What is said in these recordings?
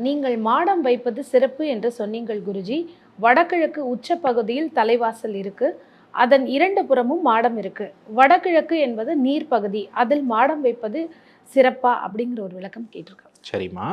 நீங்கள் மாடம் வைப்பது சிறப்பு என்று சொன்னீங்கள் குருஜி. வடகிழக்கு உச்ச பகுதியில் தலைவாசல் இருக்கு. அதன் 2 புறமும் மாடம் இருக்கு. வடகிழக்கு என்பது நீர் பகுதி. அதில் மாடம் வைப்பது சிறப்பா? அப்படிங்கிற ஒரு விளக்கம் கேட்டிருக்காங்க. சரிம்மா.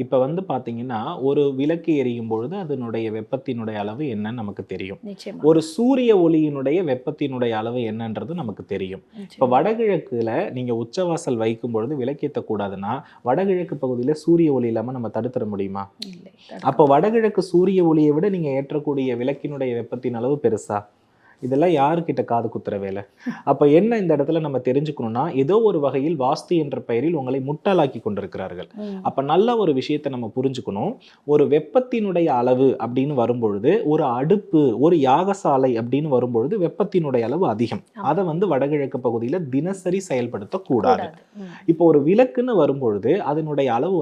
இப்போ பார்த்தீங்கன்னா, ஒரு விளக்கு எரியும் பொழுது அதனுடைய வெப்பத்தினுடைய அளவு என்னன்னு நமக்கு தெரியும். நிச்சயமா. ஒரு சூரிய ஒளியினுடைய வெப்பத்தினுடைய அளவு என்னன்றது நமக்கு தெரியும். இப்போ வடகிழக்குல நீங்க உச்சவாசல் வைக்கும் பொழுது விளக்கேற்றக்கூடாதுன்னா, வடகிழக்கு பகுதியில் சூரிய ஒளி இல்லாமல் நம்ம தடுத்துட முடியுமா? இல்லை. அப்போ வடகிழக்கு சூரிய ஒளியை விட நீங்க ஏற்றக்கூடிய விளக்கினுடைய வெப்பத்தின் அளவு பெருசா? இதெல்லாம் யாருக்கிட்ட காது குத்துற வேலை? அப்ப என்ன இந்த இடத்துல நம்ம தெரிஞ்சுக்கணும்னா, ஏதோ ஒரு வகையில் வாஸ்து என்ற பெயரில் உங்களை முட்டாளாக்கி கொண்டிருக்கிறார்கள். அப்ப நல்ல ஒரு விஷயத்தை நம்ம புரிஞ்சுக்கணும். ஒரு வெப்பத்தினுடைய அளவு அப்படின்னு வரும்பொழுது, ஒரு அடுப்பு, ஒரு யாகசாலை அப்படின்னு வரும்பொழுது வெப்பத்தினுடைய அளவு அதிகம். அதை வடகிழக்கு பகுதியில தினசரி செயல்படுத்தக்கூடாது. இப்போ ஒரு விளக்குன்னு வரும்பொழுது அதனுடைய அளவு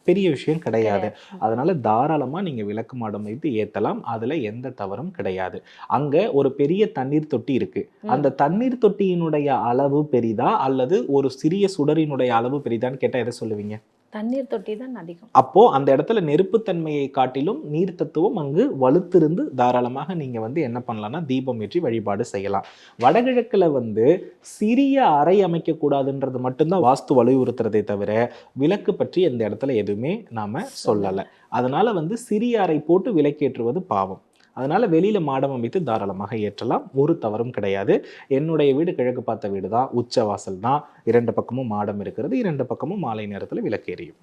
பெரிய விஷயம் கிடையாது. அதனால தாராளமா நீங்க விளக்கு மாடம் வைத்து ஏத்தலாம். அதுல எந்த தவறும் கிடையாது. அங்க ஒரு பெரிய தண்ணீர் தொட்டி இருக்கு. அந்த தண்ணீர் தொட்டியினுடைய அளவு பெரிதா அல்லது ஒரு சிறிய சுடரினுடைய அளவு பெரிதான்னு கேட்டா எதை சொல்லுவீங்க? தண்ணீர் தொட்டி தான் அதிகம். அப்போ அந்த இடத்துல நெருப்புத்தன்மையை காட்டிலும் நீர் தத்துவம் அங்கு வலுத்திருந்து தாராளமாக நீங்க என்ன பண்ணலாம்னா தீபம் ஏற்றி வழிபாடு செய்யலாம். வடகிழக்குல சிறிய அறை அமைக்க கூடாதுன்றது மட்டும்தான் வாஸ்து வலியுறுத்துறதை தவிர விளக்கு பற்றி இந்த இடத்துல எதுவுமே நாம சொல்லலை. அதனால சிறிய அறை போட்டு விளக்கேற்றுவது பாவம். அதனால வெளியில மாடம் அமைத்து தாராளமாக ஏற்றலாம். ஒரு தவறும் கிடையாது. என்னுடைய வீடு கிழக்கு பார்த்த வீடு தான். உச்ச வாசல் தான். 2 பக்கமும் மாடம் இருக்கிறது. 2 பக்கமும் மாலை நேரத்தில் விளக்கு எரியும்.